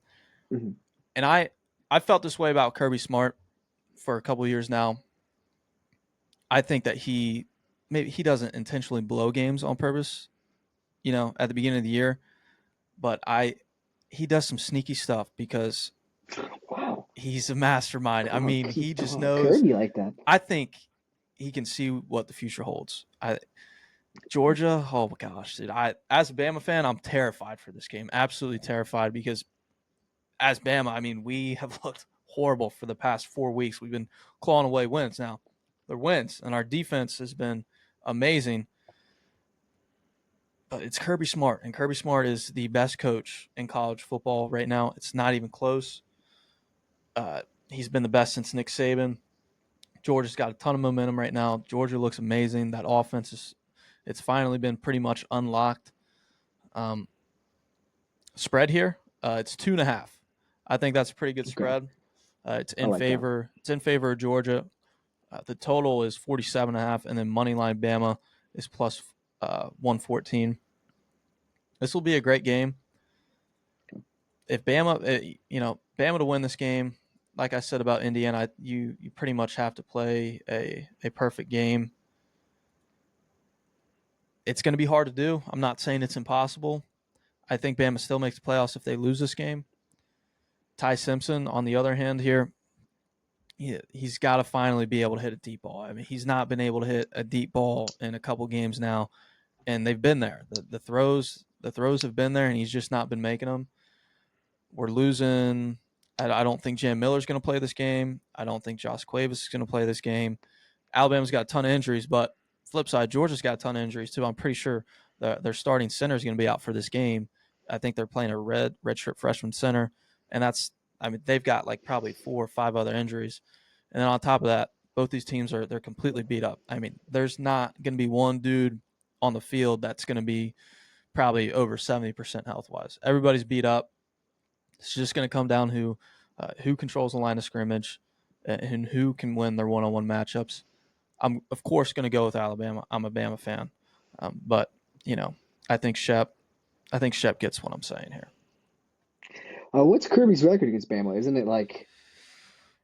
Mm-hmm. And I felt this way about Kirby Smart for a couple of years now. I think that maybe he doesn't intentionally blow games on purpose, at the beginning of the year, but he does some sneaky stuff because wow, he's a mastermind. I mean, he just knows. Kirby like that. I think he can see what the future holds. Georgia, oh my gosh, dude! As a Bama fan, I'm terrified for this game. Absolutely terrified because as Bama, I mean, we have looked horrible for the past 4 weeks. We've been clawing away wins. Now, they're wins, and our defense has been amazing. But it's Kirby Smart, and Kirby Smart is the best coach in college football right now. It's not even close. He's been the best since Nick Saban. Georgia's got a ton of momentum right now. Georgia looks amazing. That offense it's finally been pretty much unlocked. Spread here, it's 2.5. I think that's a pretty good spread. It's in favor. It's in favor of Georgia. The total is 47.5, and then moneyline Bama is plus 114. This will be a great game. If Bama, Bama to win this game, like I said about Indiana, you pretty much have to play a perfect game. It's going to be hard to do. I'm not saying it's impossible. I think Bama still makes the playoffs if they lose this game. Ty Simpson, on the other hand here, he's got to finally be able to hit a deep ball. I mean, he's not been able to hit a deep ball in a couple games now, and they've been there. The throws have been there, and he's just not been making them. We're losing. I don't think Jam Miller's going to play this game. I don't think Josh Cuevas is going to play this game. Alabama's got a ton of injuries, but flip side, Georgia's got a ton of injuries too. I'm pretty sure their starting center is going to be out for this game. I think they're playing a redshirt freshman center, and they've got like probably 4 or 5 other injuries. And then on top of that, both these teams they're completely beat up. I mean, there's not going to be one dude on the field that's going to be probably over 70% health-wise. Everybody's beat up. It's just going to come down to who controls the line of scrimmage and who can win their one-on-one matchups. I'm, of course, going to go with Alabama. I'm a Bama fan. But, I think Shep gets what I'm saying here. What's Kirby's record against Bama? Isn't it like...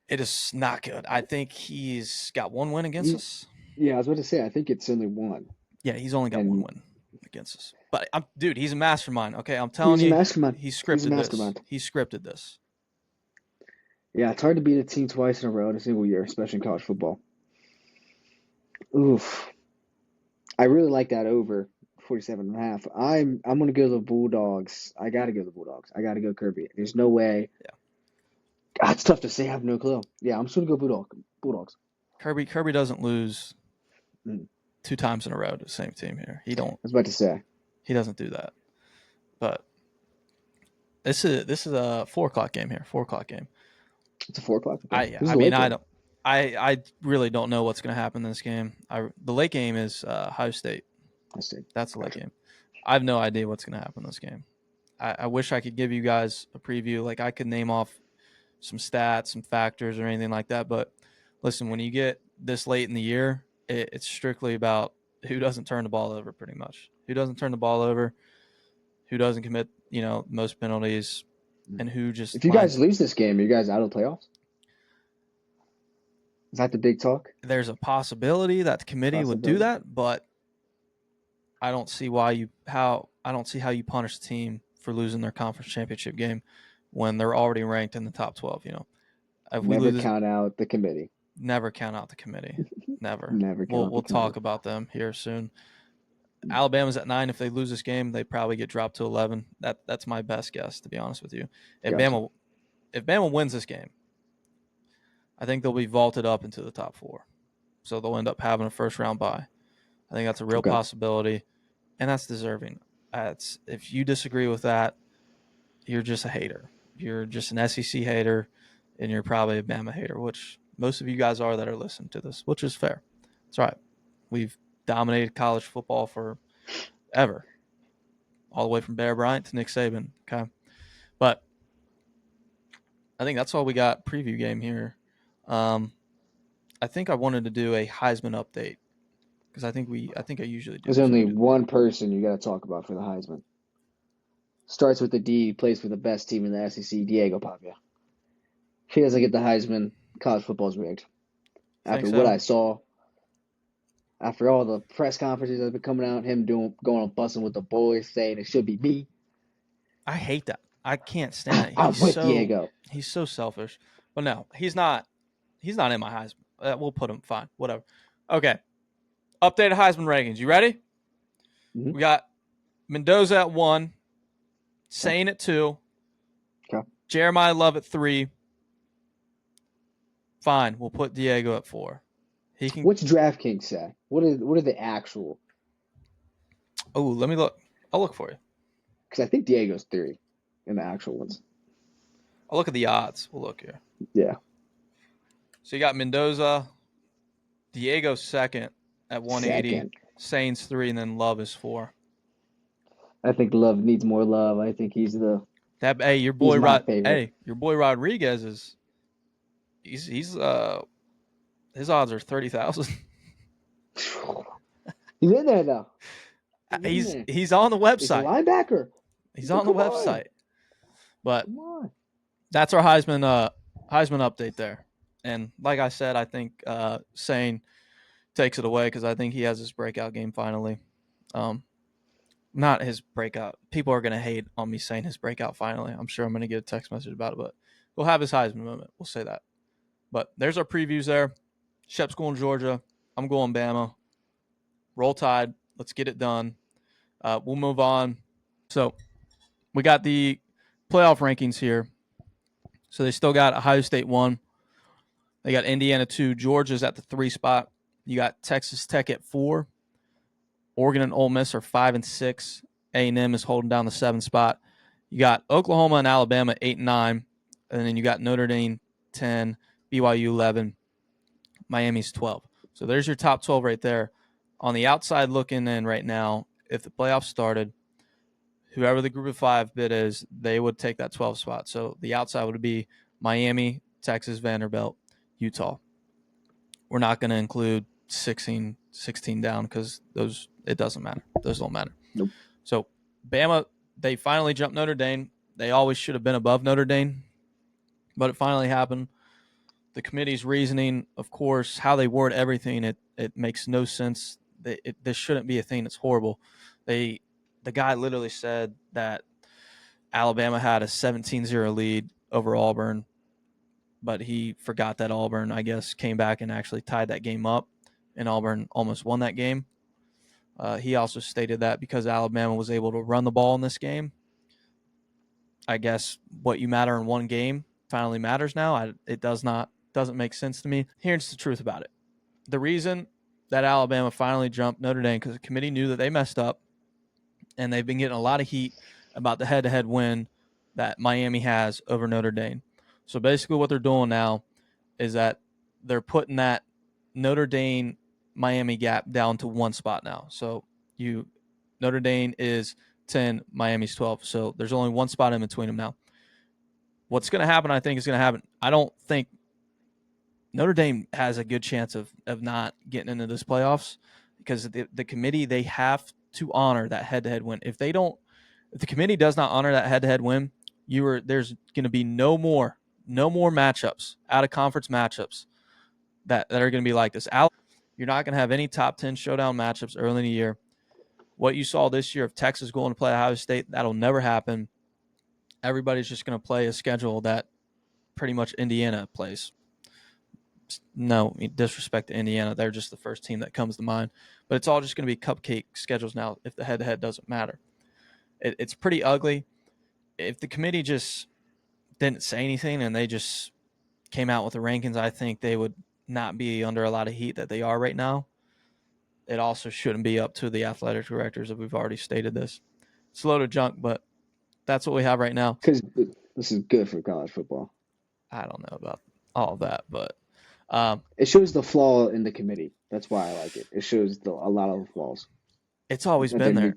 It is not good. I think he's got 1 win against us. Yeah, I was about to say, I think it's only 1. Yeah, he's only got 1 win against us. But, dude, he's a mastermind, okay? I'm telling you. He's a mastermind. He scripted this. He scripted this. Yeah, it's hard to beat a team twice in a row in a single year, especially in college football. Oof. I really like that over 47.5. I'm going to go the Bulldogs. I got to go the Bulldogs. I got to go Kirby. There's no way. Yeah. God, it's tough to say. I have no clue. Yeah, I'm just going to go Bulldogs. Kirby doesn't lose 2 times in a row to the same team here. He don't. I was about to say. He doesn't do that. But this is a 4:00 game here. 4:00 game. It's a 4:00. I really don't know what's going to happen in this game. The late game is Ohio State. That's the late game. I have no idea what's going to happen in this game. I wish I could give you guys a preview. Like I could name off some stats, some factors, or anything like that. But listen, when you get this late in the year, it's strictly about who doesn't turn the ball over, pretty much. Who doesn't turn the ball over, who doesn't commit, most penalties, and who just... If you guys lose this game, are you guys out of the playoffs? Is that the big talk? There's a possibility that the committee would do that, but I don't see how you punish the team for losing their conference championship game when they're already ranked in the top 12, Never count out the committee. Never count out the committee. Never. Never count We'll talk about them here soon. Alabama's at 9. If they lose this game, they probably get dropped to 11. That's my best guess, to be honest with you. If Gotcha. Bama wins this game, I think they'll be vaulted up into the top 4. So they'll end up having a first round bye. I think that's a real Okay. possibility, and that's deserving. If you disagree with that, you're just a hater. You're just an SEC hater, and you're probably a Bama hater, which most of you guys are that are listening to this, which is fair. That's right. We've dominated college football forever, all the way from Bear Bryant to Nick Saban. Okay, but I think that's all we got. Preview game here. I think I wanted to do a Heisman update because I think I usually do There's before only we do. one person you got to talk about for the Heisman. Starts with the D, plays for the best team in the SEC, Diego Pavia. If he doesn't get the Heisman, college football's rigged. Think After what so? I saw, after all the press conferences that have been coming out, him going on busting with the boys, saying it should be me. I hate that. I can't stand it. I'm with Diego. He's so selfish. But no, he's not. He's not in my Heisman. We'll put him fine. Whatever. Okay. Updated Heisman rankings. You ready? Mm-hmm. We got Mendoza at 1, Okay. Sane at 2, Okay. Jeremiah Love at 3. Fine. We'll put Diego at 4. He can. What's DraftKings say? What are the actual? Oh, let me look. I'll look for you. Because I think Diego's 3 in the actual ones. I'll look at the odds. We'll look here. Yeah. So you got Mendoza, Diego second at 180, Second. Sane's 3, and then Love is 4. I think Love needs more love. I think he's Your my favorite. Your boy Rodriguez is he's his odds are 30,000. He's in there now. He's in there. He's on the He's a website. linebacker. He's So on the come on. website. But Come on. that's our Heisman update there. And like I said, I think Sane takes it away because I think he has his breakout game finally. Not his breakout. People are going to hate on me saying his breakout finally. I'm sure I'm going to get a text message about it, but we'll have his Heisman moment. We'll say that. But there's our previews there. Shep's going Georgia. I'm going Bama. Roll Tide. Let's get it done. We'll move on. So we got the playoff rankings here. So they still got Ohio State 1. They got Indiana 2. Georgia's at the 3 spot. You got Texas Tech at 4. Oregon and Ole Miss are 5 and 6. A&M is holding down the 7 spot. You got Oklahoma and Alabama 8 and 9. And then you got Notre Dame 10, BYU 11, Miami's 12. So there's your top 12 right there. On the outside looking in right now, if the playoffs started, whoever the group of 5 bid is, they would take that 12 spot. So the outside would be Miami, Texas, Vanderbilt, Utah. We're not going to include 16 down because it doesn't matter. Those don't matter. Nope. So Bama, they finally jumped Notre Dame. They always should have been above Notre Dame, but it finally happened. The committee's reasoning, of course, how they word everything, it makes no sense. This shouldn't be a thing. It's horrible. The guy literally said that Alabama had a 17-0 lead over Auburn, but he forgot that Auburn, I guess, came back and actually tied that game up, and Auburn almost won that game. He also stated that because Alabama was able to run the ball in this game, I guess what you matter in one game finally matters now. It doesn't make sense to me. Here's the truth about it. The reason that Alabama finally jumped Notre Dame because the committee knew that they messed up, and they've been getting a lot of heat about the head-to-head win that Miami has over Notre Dame. So basically what they're doing now is that they're putting that Notre Dame-Miami gap down to 1 spot now. So Notre Dame is 10, Miami's 12. So there's only 1 spot in between them now. What's going to happen, I think, is going to happen. I don't think Notre Dame has a good chance of not getting into this playoffs because the committee, they have to honor that head-to-head win. If the committee does not honor that head-to-head win, there's going to be no more matchups, out-of-conference matchups that are going to be like this. You're not going to have any top 10 showdown matchups early in the year. What you saw this year of Texas going to play Ohio State, that'll never happen. Everybody's just going to play a schedule that pretty much Indiana plays. no disrespect to Indiana, they're just the first team that comes to mind. But it's all just going to be cupcake schedules now if the head-to-head doesn't matter. It's pretty ugly. If the committee just didn't say anything and they just came out with the rankings, I think they would not be under a lot of heat that they are right now. It also shouldn't be up to the athletic directors, if we've already stated this. It's a load of junk, but that's what we have right now. Because this is good for college football. I don't know about all of that, but It shows the flaw in the committee. That's why I like it. It shows a lot of the flaws. it's always That been there there.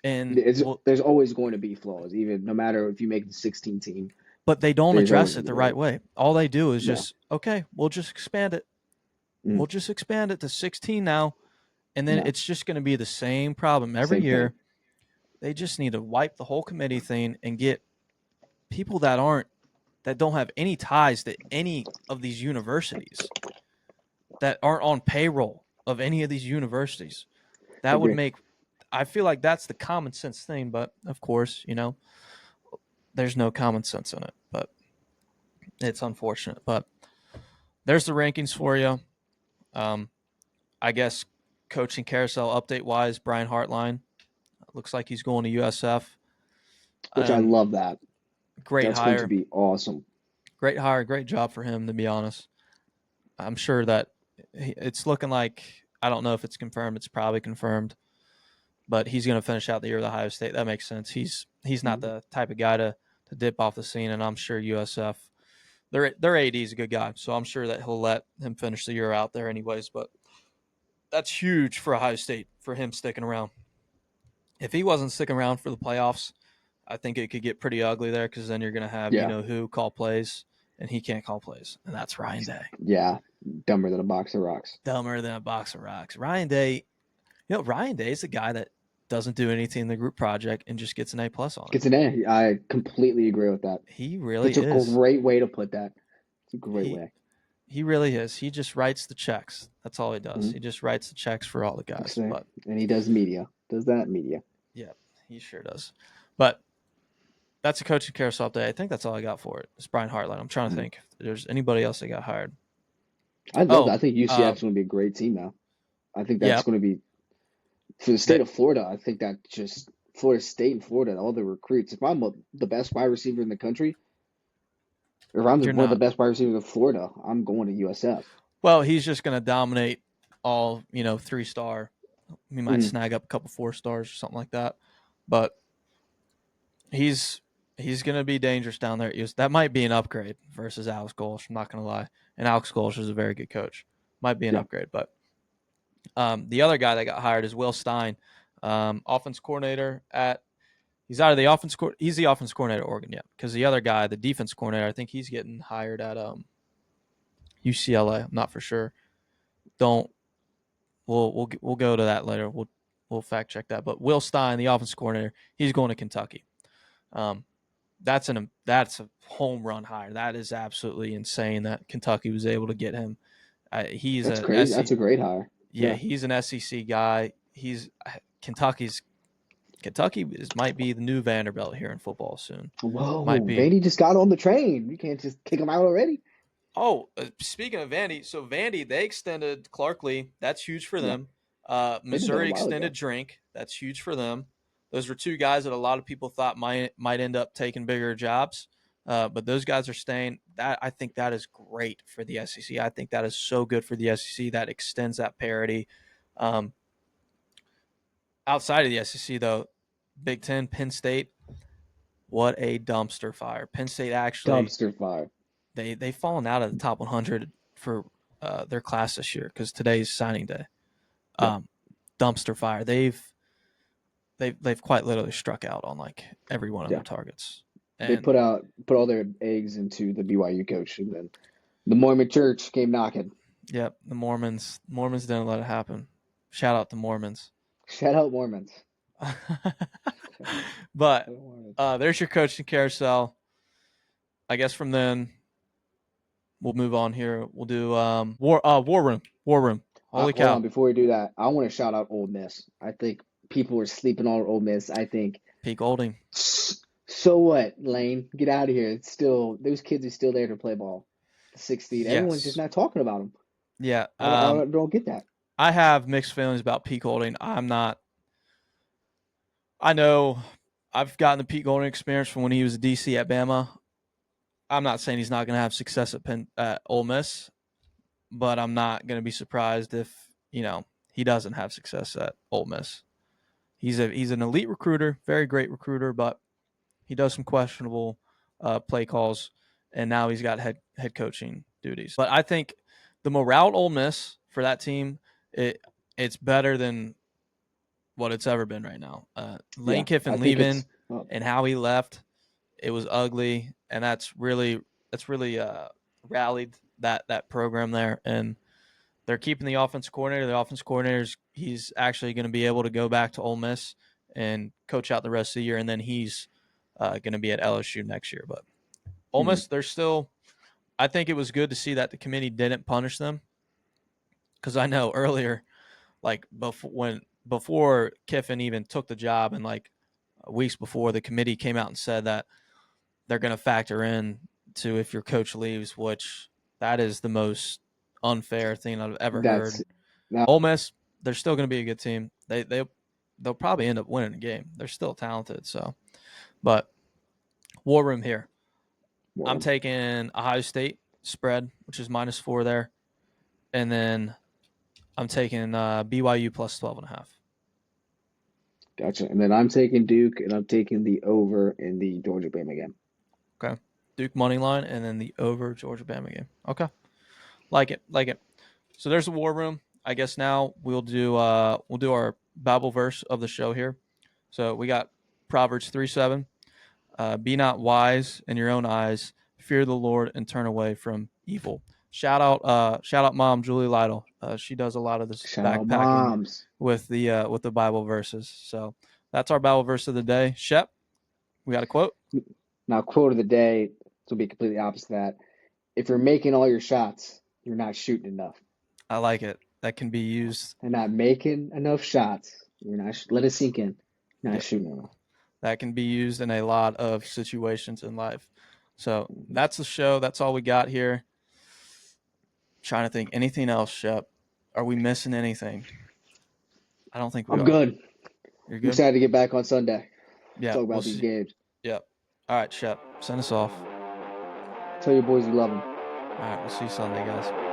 And there's always going to be flaws, even no matter if you make the 16 team. but they don't There's address always it the right way. All they do is just, okay, we'll just expand it. Mm. We'll just expand it to 16 now, and then No. it's just going to be the same problem every Same year. thing. They just need to wipe the whole committee thing and get people that don't have any ties to any of these universities, that aren't on payroll of any of these universities. That would Agree. make, I feel like that's the common sense thing, but of course, there's no common sense in it, but it's unfortunate. But there's the rankings for you. I guess coaching carousel update wise, Brian Hartline looks like he's going to USF. Which I love that. Great That's going to hire. be awesome. Great hire. Great job for him, to be honest. I'm sure that it's looking like, I don't know if it's confirmed. It's probably confirmed. But he's going to finish out the year with Ohio State. That makes sense. He's not the type of guy to dip off the scene, and I'm sure USF, their AD is a good guy, so I'm sure that he'll let him finish the year out there anyways. But that's huge for Ohio State, for him sticking around. If he wasn't sticking around for the playoffs, I think it could get pretty ugly there, because then you're going to have who call plays, and he can't call plays, and that's Ryan Day. Yeah, dumber than a box of rocks. Dumber than a box of rocks. Ryan Day, Ryan Day is the guy that doesn't do anything in the group project and just gets an A+ on it. Gets an A. I completely agree with that. He really is. It's a great way to put that. It's a great way. He really is. He just writes the checks. That's all he does. Mm-hmm. He just writes the checks for all the guys. And he does media. Does that media. Yeah, he sure does. But that's a coaching carousel update. I think that's all I got for it. It's Brian Hartline. I'm trying to think if there's anybody else that got hired. I love that. I think UCF's going to be a great team now. I think that's going to be, for the state of Florida, I think that just Florida State and Florida, all the recruits. If I'm the best wide receiver in the country, or if I'm one of the best wide receivers in Florida, I'm going to USF. Well, he's just going to dominate all, 3-star. He might snag up a couple 4-stars or something like that. But he's going to be dangerous down there. That might be an upgrade versus Alex Golsh. I'm not going to lie. And Alex Golsh is a very good coach. Might be an upgrade. But the other guy that got hired is Will Stein, offense coordinator he's the offense coordinator at Oregon, because the other guy, the defense coordinator, I think he's getting hired at UCLA. I'm not for sure. We'll go to that later. We'll fact check that. But Will Stein, the offense coordinator, he's going to Kentucky. That's a home run hire. That is absolutely insane that Kentucky was able to get him. That's crazy. That's a great hire. Yeah, he's an SEC guy. Kentucky might be the new Vanderbilt here in football soon. Whoa, Vandy just got on the train. You can't just kick him out already. Oh, speaking of Vandy, so Vandy, they extended Clark Lee. That's huge for them. Missouri extended Drink. That's huge for them. Those were two guys that a lot of people thought might end up taking bigger jobs, but those guys are staying. I think that is great for the SEC. I think that is so good for the SEC. That extends that parity. Outside of the SEC, though, Big Ten, Penn State, what a dumpster fire. Penn State actually dumpster fire. They've fallen out of the top 100 for their class this year, because today's signing day. Dumpster fire. They've quite literally struck out on like every one of their targets. And they put all their eggs into the BYU coach, and then the Mormon Church came knocking. Yep, the Mormons didn't let it happen. Shout out to Mormons. Shout out Mormons. But there's your coaching carousel. I guess from then we'll move on here. We'll do War Room. Holy cow! Hold on, before we do that, I want to shout out Ole Miss. I think people are sleeping on Ole Miss. I think peak Olding. So what, Lane? Get out of here. It's still, those kids are still there to play ball. the sixth seed. Everyone's just Yes. not talking about him. Yeah. I don't get that. I have mixed feelings about Pete Golding. I'm not. I know I've gotten the Pete Golding experience from when he was a DC at Bama. I'm not saying he's not going to have success at Ole Miss, but I'm not going to be surprised if he doesn't have success at Ole Miss. He's an elite recruiter, very great recruiter, but he does some questionable play calls, and now he's got head coaching duties. But I think the morale at Ole Miss for that team, it's better than what it's ever been right now. Lane Yeah, I Kiffin think it's leaving and how he left, it was ugly, and that's really rallied that program there, and they're keeping the offensive coordinator. The offensive coordinator's he's actually going to be able to go back to Ole Miss and coach out the rest of the year, and then he's going to be at LSU next year. But Ole mhm. Miss, they're still. I think it was good to see that the committee didn't punish them, because I know earlier, like before Kiffin even took the job, and like weeks before, the committee came out and said that they're going to factor in to if your coach leaves, which that is the most unfair thing I've ever heard. That's now Ole Miss, they're still going to be a good team. They'll probably end up winning a game. They're still talented. So, but war room here. I'm more. taking Ohio State spread, which is -4 there, and then I'm taking BYU plus 12.5. Gotcha. And then I'm taking Duke, and I'm taking the over in the Georgia Bama game. Okay, Duke money line, and then the over Georgia Bama game. Okay, like it. So there's the war room. I guess now we'll do our Bible verse of the show here. So we got Proverbs 3:7. Be not wise in your own eyes. Fear the Lord and turn away from evil. Shout out, Mom Julie Lytle. She does a lot of this Shout out backpacking moms. with the Bible verses. So that's our Bible verse of the day. Shep, we got a quote. Now, quote of the day, this will be completely opposite of that. If you're making all your shots, you're not shooting enough. I like it. That can be used. And not making enough shots. You're not let it sink in. You're not Yeah, shooting enough. that can be used in a lot of situations in life. So that's the show. That's all we got here. Trying to think anything else, Shep. Are we missing anything? I don't think we I'm are. good. You're I'm good? excited to get back on Sunday. Yeah, Talk we'll about these see. games. Yeah. All right, Shep. Send us off. Tell your boys you love them. All right, we'll see you Sunday, guys.